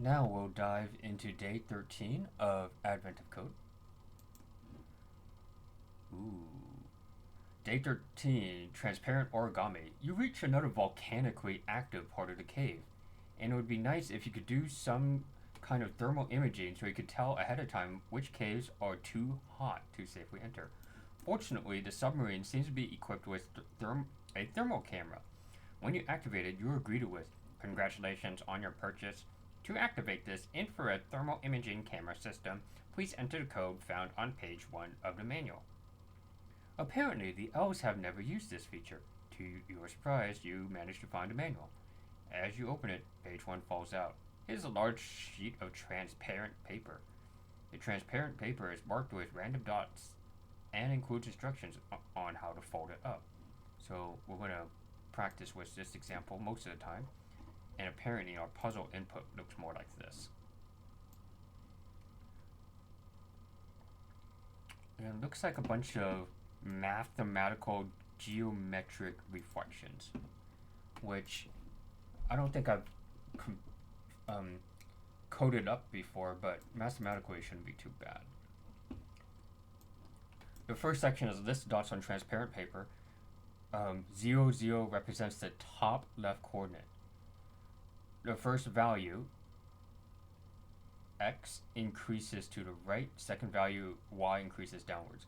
Now we'll dive into day 13 of Advent of Code. Ooh. Day 13, Transparent Origami. You reach another volcanically active part of the cave, and it would be nice if you could do some kind of thermal imaging so you could tell ahead of time which caves are too hot to safely enter. Fortunately, the submarine seems to be equipped with a thermal camera. When you activate it, you are greeted with "Congratulations on your purchase. To activate this infrared thermal imaging camera system, please enter the code found on page 1 of the manual." Apparently, the elves have never used this feature. To your surprise, you manage to find the manual. As you open it, page 1 falls out. It is a large sheet of transparent paper. The transparent paper is marked with random dots and includes instructions on how to fold it up. So we're going to practice with this example most of the time, and apparently our puzzle input looks more like this. And it looks like a bunch of mathematical geometric reflections, which I don't think I've coded up before, but mathematically it shouldn't be too bad. The first section is list dots on transparent paper. 0, 0 represents the top left coordinate. The first value, x, increases to the right. Second value, y, increases downwards.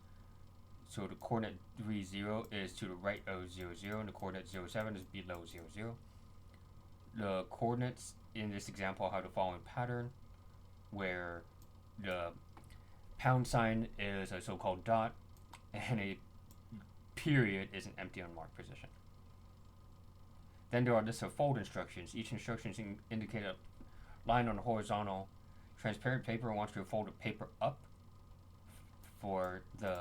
So the coordinate 3, 0 is to the right of 0, 0, and the coordinate 0, 7 is below 0, 0. The coordinates in this example have the following pattern, where the pound sign is a so-called dot, and a period is an empty unmarked position. Then there are lists of fold instructions. Each instruction indicates a line on the horizontal. Transparent paper wants to fold the paper up for the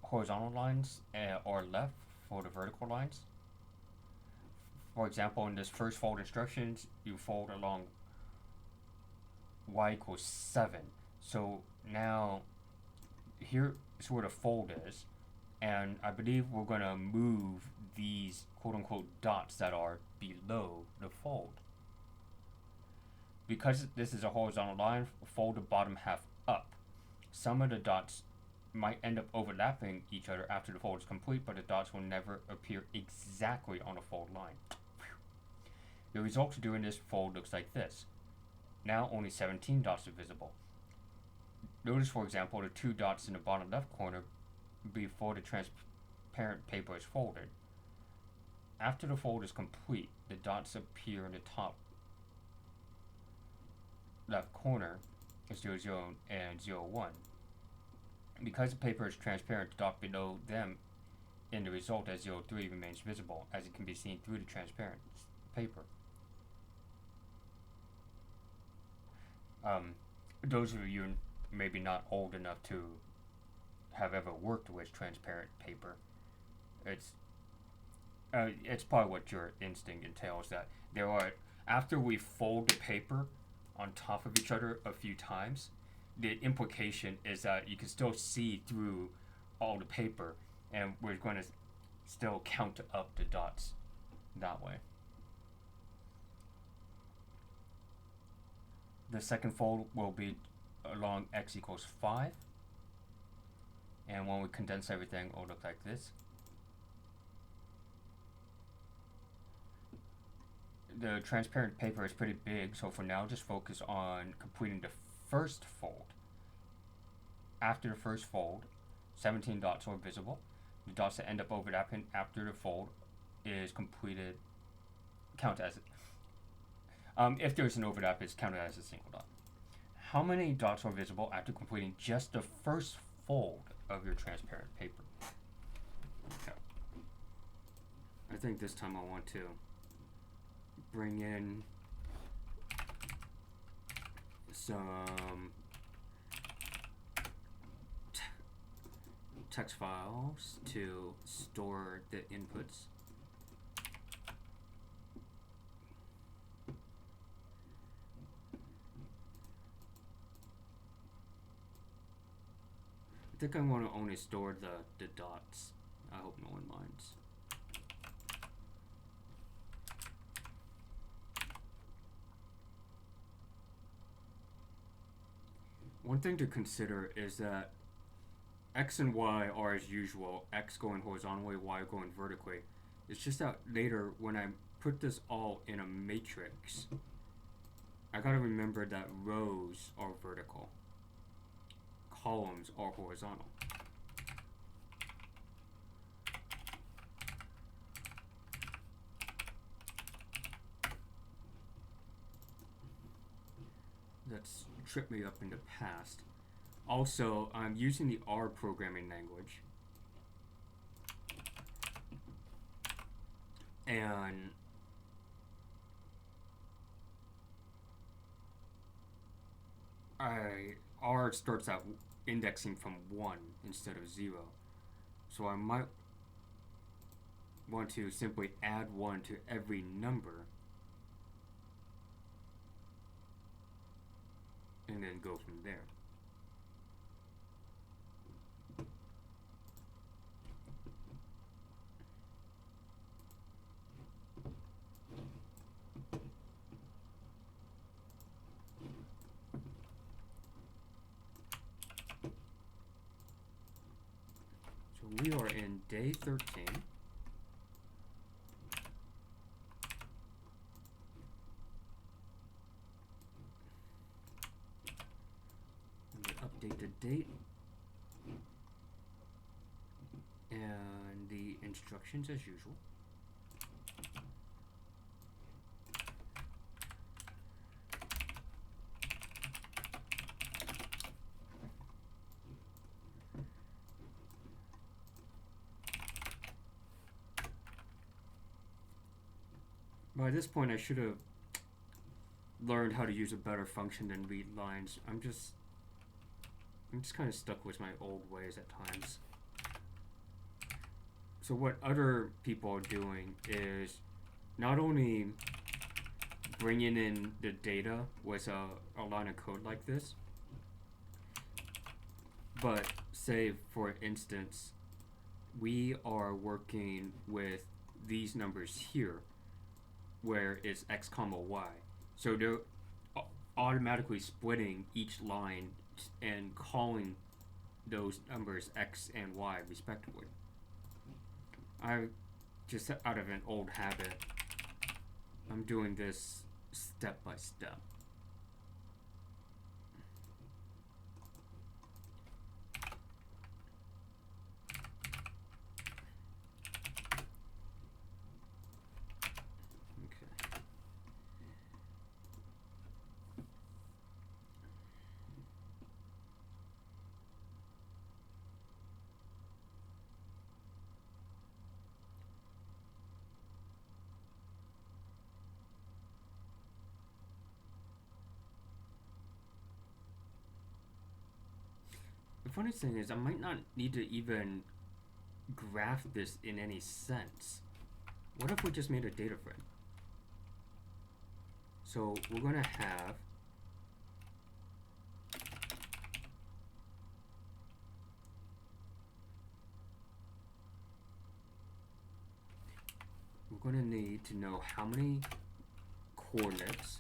horizontal lines, or left for the vertical lines. For example, in this first fold instructions, you fold along y equals 7. So now here's where the fold is, and I believe we're going to move these quote-unquote dots that are below the fold. Because this is a horizontal line, fold the bottom half up. Some of the dots might end up overlapping each other after the fold is complete, but the dots will never appear exactly on a fold line. The result of doing this fold looks like this. Now only 17 dots are visible. Notice, for example, the 2 dots in the bottom left corner before the transparent paper is folded. After the fold is complete, the dots appear in the top left corner, 0, 0 and 0, 1. Because the paper is transparent, the dot below them in the result as 0, 3 remains visible, as it can be seen through the transparent paper. Those of you maybe not old enough to have ever worked with transparent paper, it's probably what your instinct entails, that there are, after we fold the paper on top of each other a few times, the implication is that you can still see through all the paper, and we're going to still count up the dots that way. The second fold will be along x equals 5, and when we condense everything, it will look like this. The transparent paper is pretty big, so for now just focus on completing the first fold. After the first fold, 17 dots are visible. The dots that end up overlapping after the fold is completed count as if there's an overlap, it's counted as a single dot. How many dots are visible after completing just the first fold of your transparent paper? Okay. I think this time I want to bring in some text files to store the inputs. I think I want to only store the dots. I hope no one minds. One thing to consider is that x and y are as usual, x going horizontally, y going vertically. It's just that later when I put this all in a matrix, I gotta remember that rows are vertical, columns are horizontal. That's tripped me up in the past. Also, I'm using the R programming language. And R starts out indexing from 1 instead of 0. So I might want to simply add 1 to every number and then go from there. So we are in day 13. Update the date and the instructions as usual. By this point I should have learned how to use a better function than read lines. I'm just kind of stuck with my old ways at times. So what other people are doing is not only bringing in the data with a line of code like this, but say, for instance, we are working with these numbers here, where it's x comma y. So they're automatically splitting each line and calling those numbers x and y respectively. I just, out of an old habit, I'm doing this step by step. The funny thing is, I might not need to even graph this in any sense. What if we just made a data frame? So we're going to have we're going to need to know how many coordinates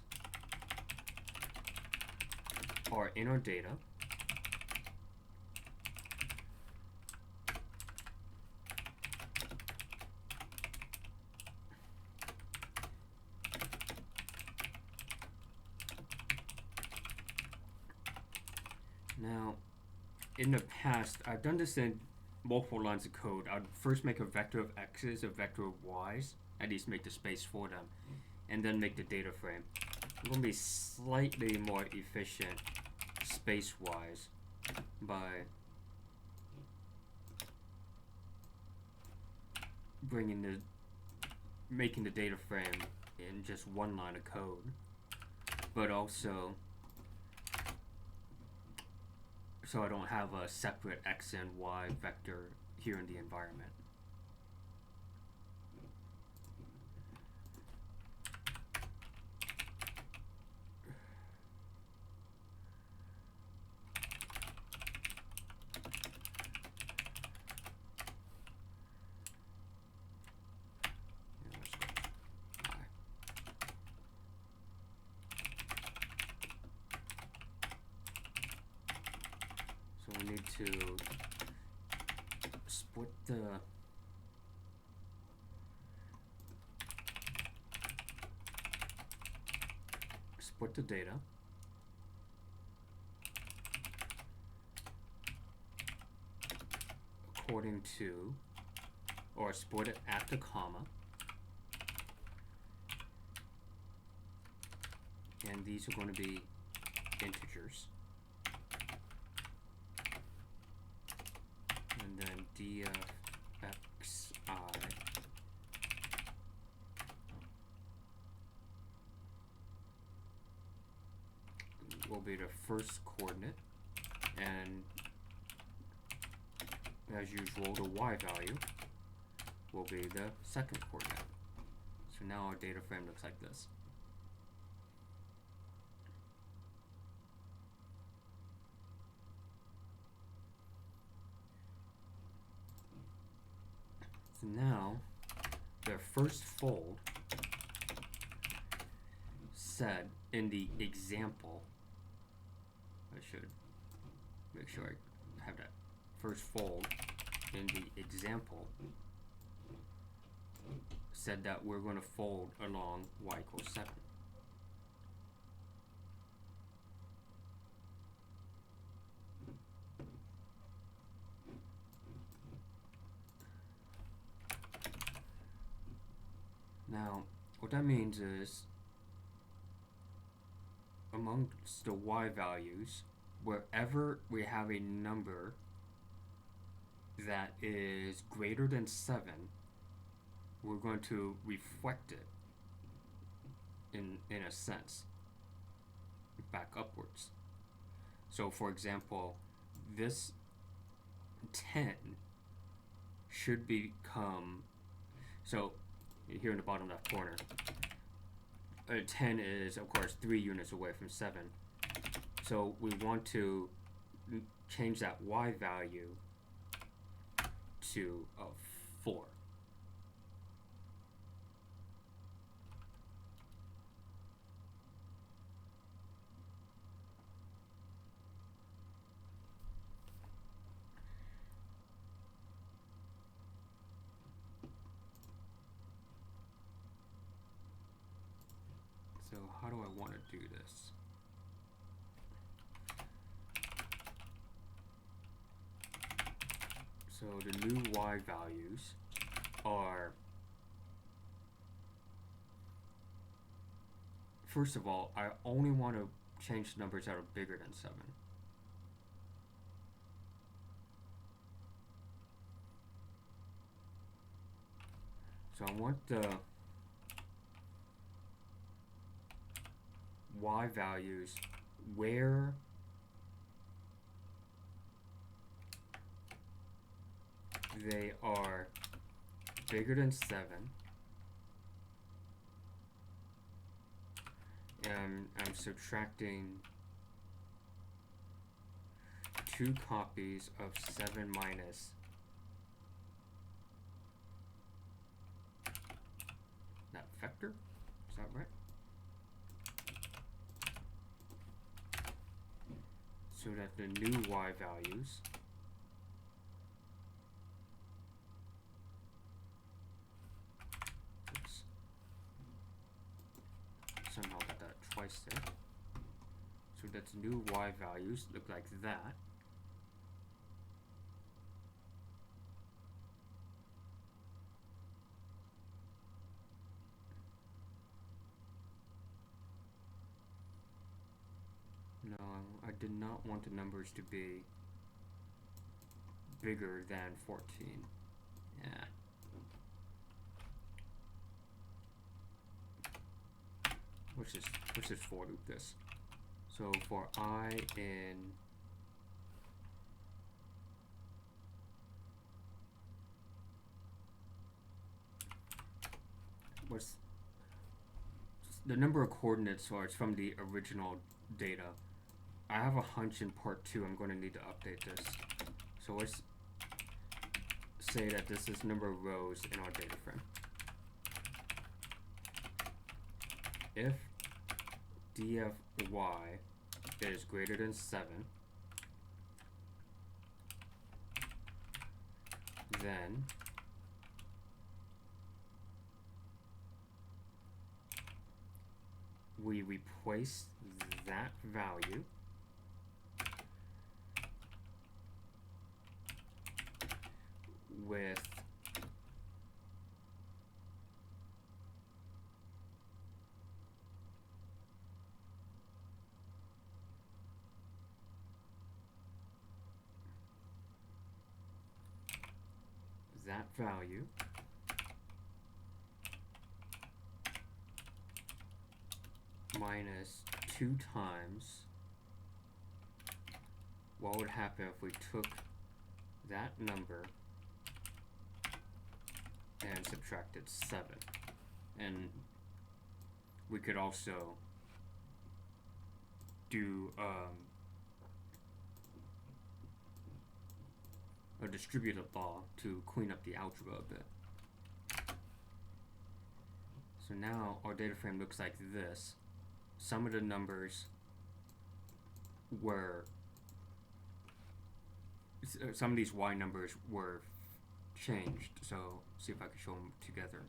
are in our data. Now, in the past, I've done this in multiple lines of code. I'd first make a vector of x's, a vector of y's, at least make the space for them, and then make the data frame. I'm going to be slightly more efficient space-wise by making the data frame in just one line of code, but also so I don't have a separate x and y vector here in the environment. to split the data according to, or split it at the comma, and these are going to be integers, and then dfxi will be the first coordinate, and as usual the y value will be the second coordinate. So now our data frame looks like this. So now the first fold said in the example, I should make sure I have that first fold in the example, said that we're going to fold along y equals 7. Now, what that means is, amongst the y values, wherever we have a number that is greater than 7, we're going to reflect it in a sense back upwards. So for example, this 10 should become, so here in the bottom left corner, 10 is of course 3 units away from 7, so we want to change that y value to 4. So how do I want to do this? So the new y values are, first of all, I only want to change numbers that are bigger than 7. So I want the y values where they are bigger than 7, and I'm subtracting 2 copies of 7 minus that vector. Is that right? So that the new y values somehow got that twice there. So that the new y values look like that. No, I did not want the numbers to be bigger than 14. Yeah. Let's just for loop this. So for I in what's the number of coordinates, or it's from the original data. I have a hunch in part 2 I'm going to need to update this. So let's say that this is number of rows in our data frame. If dfy is greater than 7, then we replace that value with that value minus 2 times what would happen if we took that number and subtracted 7. And we could also do a distributive law to clean up the algebra a bit. So now our data frame looks like this. Some of the numbers were, some of these y numbers were changed. So see if I can show them together.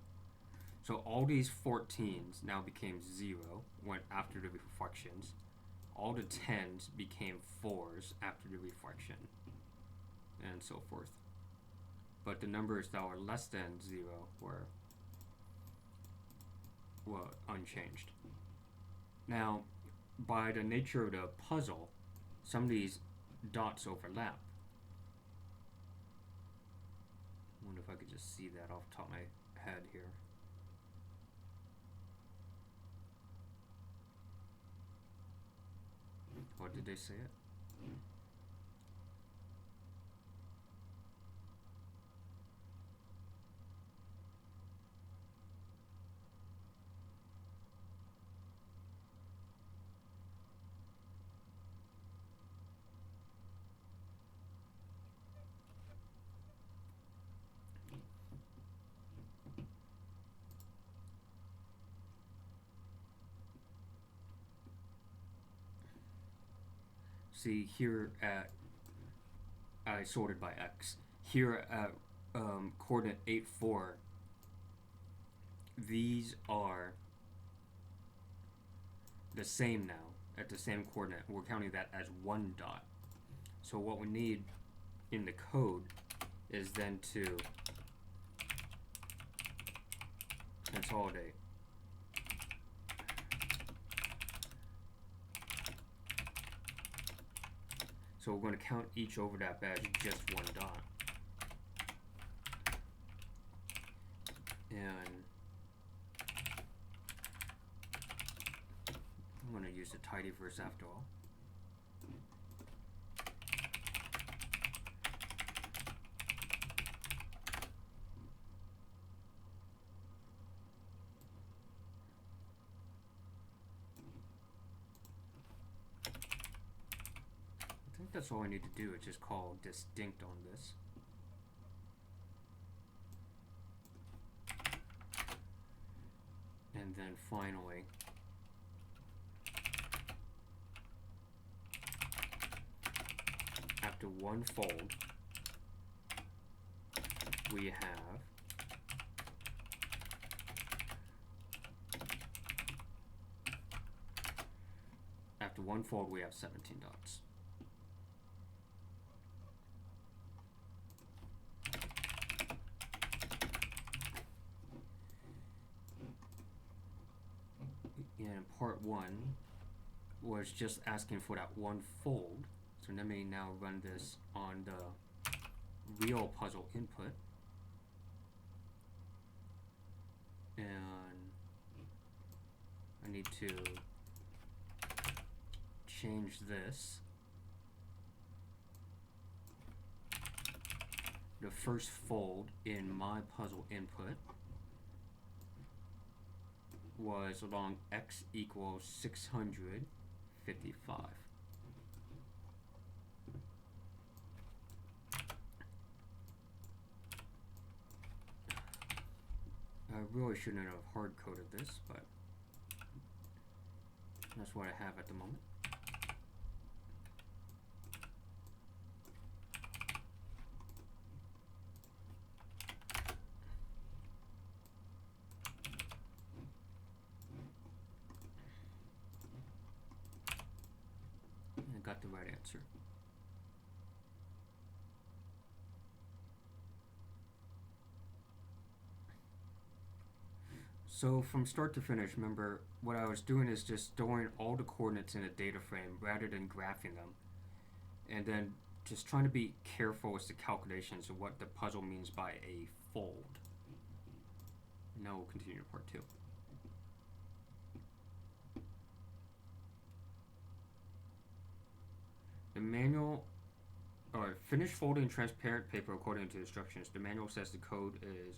So all these 14s now became 0 when after the reflections. All the 10s became 4s after the reflection, and so forth. But the numbers that were less than 0 were unchanged. Now, by the nature of the puzzle, some of these dots overlap. I wonder if I could just see that off the top of my head here. Or did they say it? See here at, I sorted by x. Here at coordinate 8, 4, these are the same now at the same coordinate. We're counting that as one dot. So what we need in the code is then to consolidate. So we're going to count each overlap as just one dot. And I'm going to use the tidyverse after all. I think that's all I need to do, is just call distinct on this. And then finally, after one fold, we have after one fold we have 17 dots. And part 1 was just asking for that one fold. So let me now run this on the real puzzle input. And I need to change this. The first fold in my puzzle input was along x equals 655. I really shouldn't have hard coded this, but that's what I have at the moment. got the right answer. So from start to finish, remember what I was doing is just storing all the coordinates in a data frame rather than graphing them. And then just trying to be careful with the calculations of what the puzzle means by a fold. And now we'll continue to part 2. The manual, finish folding transparent paper according to instructions. The manual says the code is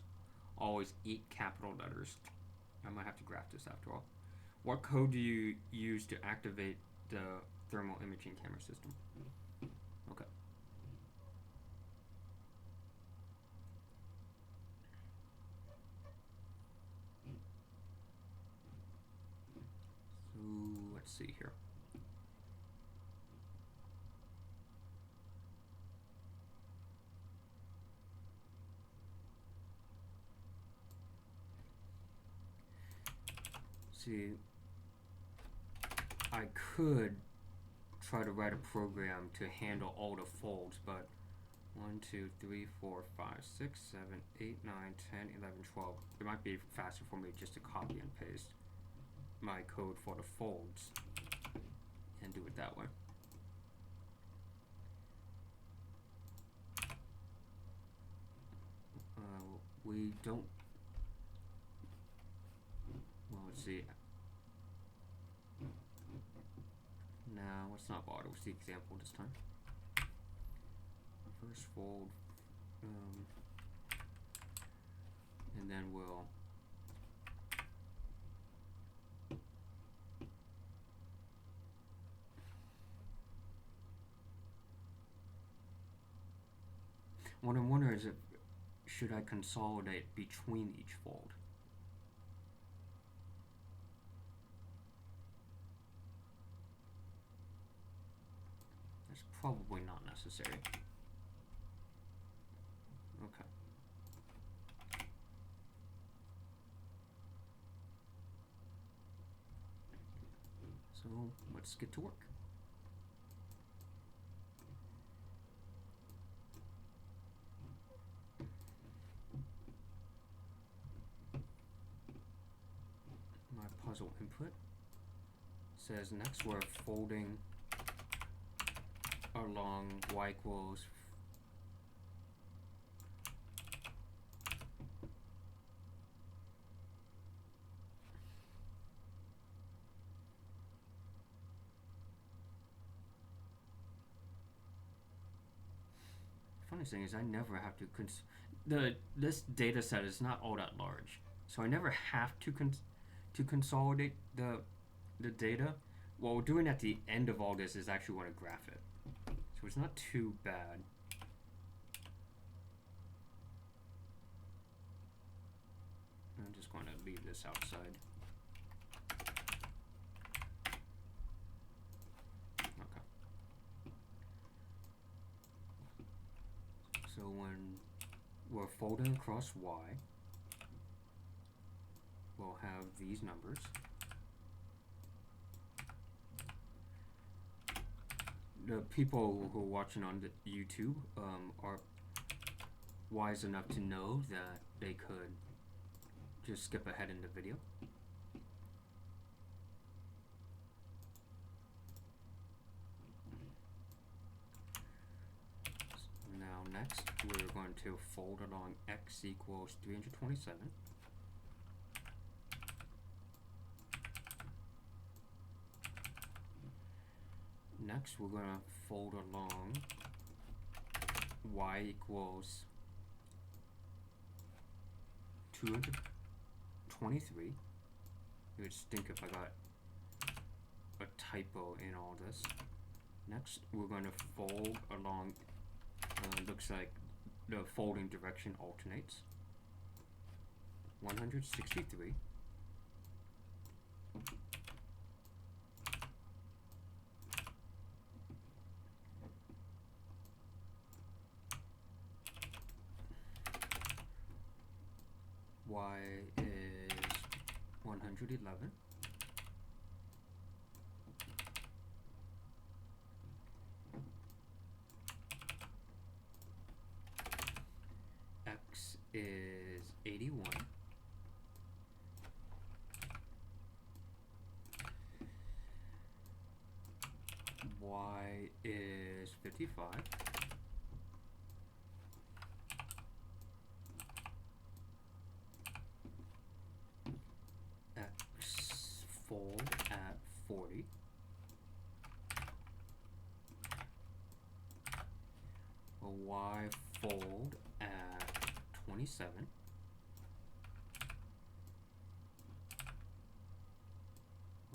always 8 capital letters. I might have to graph this after all. What code do you use to activate the thermal imaging camera system? Okay. So let's see here. See, I could try to write a program to handle all the folds, but 1, 2, 3, 4, 5, 6, 7, 8, 9, 10, 11, 12. It might be faster for me just to copy and paste my code for the folds and do it that way. We don't. Well, let's see. Now, let's not bother with the example this time. First fold, and then we'll what I'm wondering is, should I consolidate between each fold? That's probably not necessary. Okay. So let's get to work. My puzzle input says next we're folding along y equals funny thing is I never have to this data set is not all that large, so I never have to consolidate the data. What we're doing at the end of all this is actually want to graph it, so it's not too bad. I'm just going to leave this outside. Okay. So when we're folding across y, we'll have these numbers. The people who are watching on the YouTube are wise enough to know that they could just skip ahead in the video. Now next we're going to fold along x equals 327. Next, we're going to fold along y equals 223. It would stink if I got a typo in all this. Next, we're going to fold along, looks like the folding direction alternates. 163. Y is 111. 55 x fold at 40 y fold at 27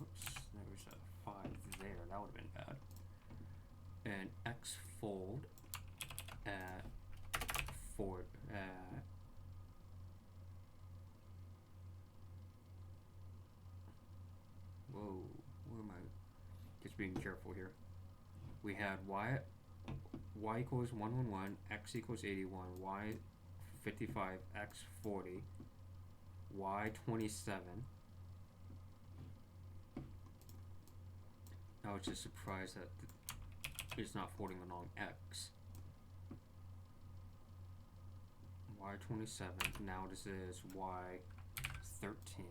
Oops, there was a 5 there, that would have been bad. And x fold at 4 whoa, where am I? Just being careful here. We had y equals 111, x equals 81, y 55, x 40, y 27. I was just surprised that it's not folding along x. Y 27. Now this is y 13.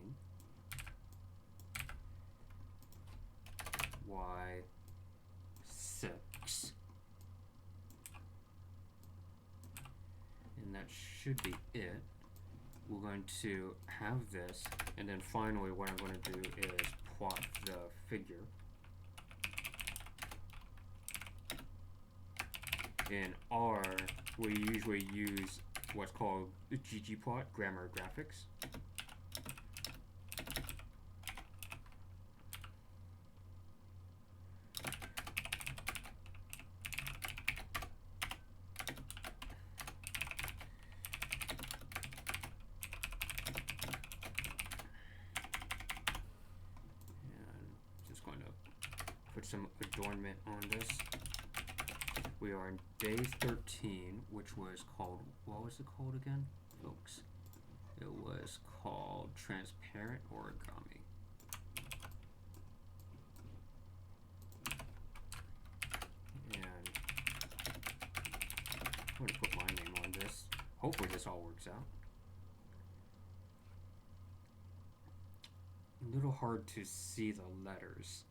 Y 6. And that should be it. We're going to have this, and then finally what I'm going to do is plot the figure. In R, we usually use what's called ggplot, grammar graphics. Put some adornment on this. We are in day 13, which was called, what was it called again, folks? It was called Transparent Origami. And I'm going to put my name on this. Hopefully this all works out. A little hard to see the letters.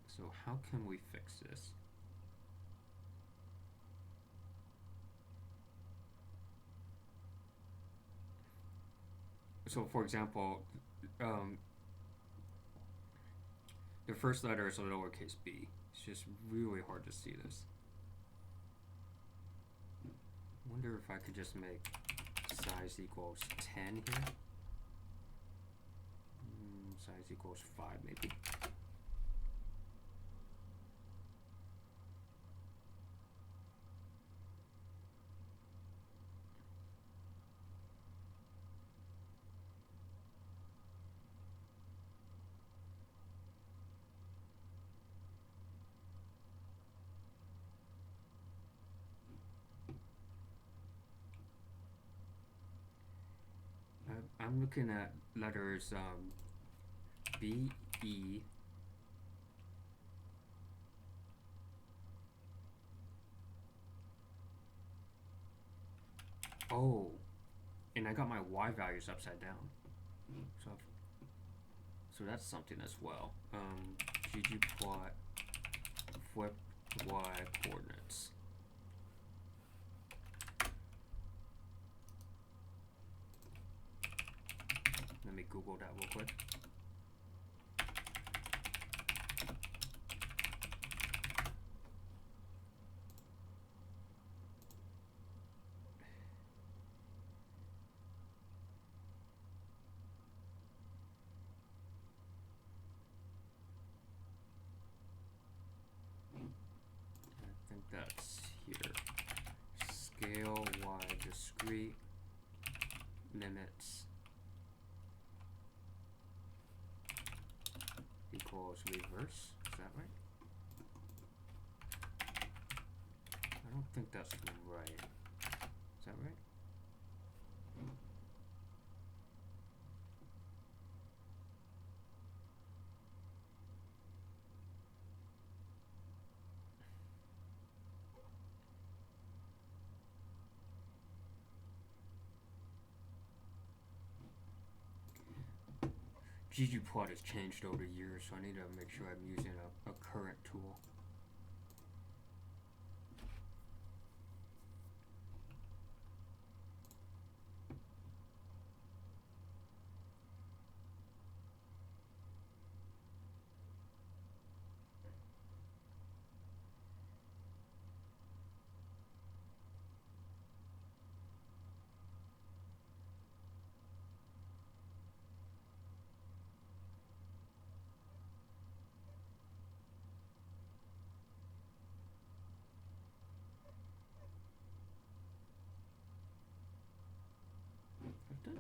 So how can we fix this? So for example, the first letter is a lowercase b. It's just really hard to see this. I wonder if I could just make size equals 10 here. Size equals 5 maybe. I'm looking at letters B, E, oh, and I got my Y values upside down. So that's something as well. ggplot flip Y coordinates. Let me Google that real quick. I think that's here. Scale Y discrete limits equals reverse. Is that right? I don't think that's right. Is that right? ggplot has changed over the years, so I need to make sure I'm using a current tool.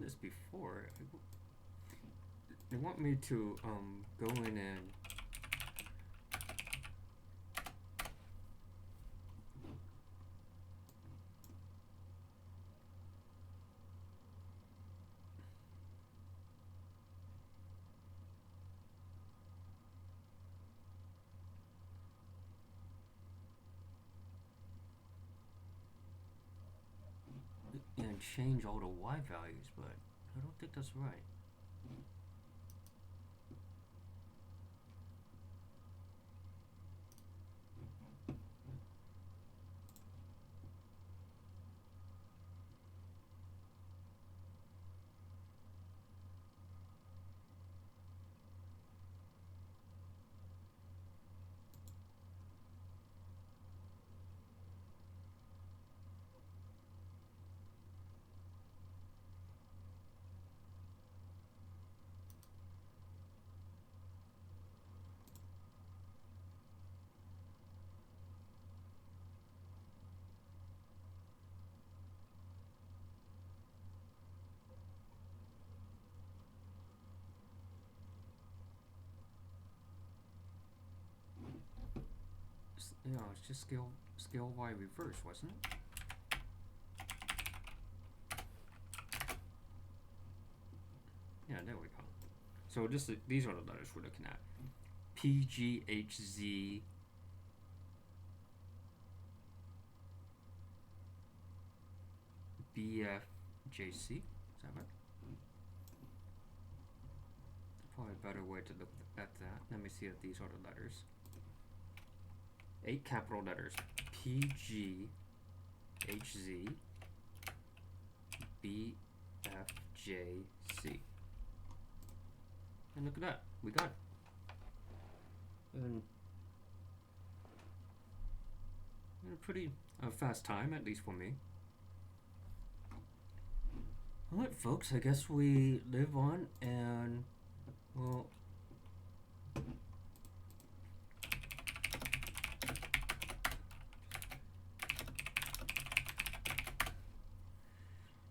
this before. They want me to go in and change all the y values, but I don't think that's right. Yeah, it's just scale y reverse, wasn't it? Yeah, there we go. So these are the letters we're looking at. P, G, H, Z, B, F, J, C. Is that right? Probably a better way to look at that. Let me see if these are the letters. 8 capital letters. P, G, H, Z, B, F, J, C. And look at that. We got it. And in a pretty fast time, at least for me. Alright, folks, I guess we live on and, well,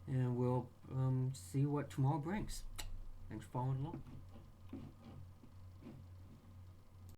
and we'll see what tomorrow brings. Thanks for following along.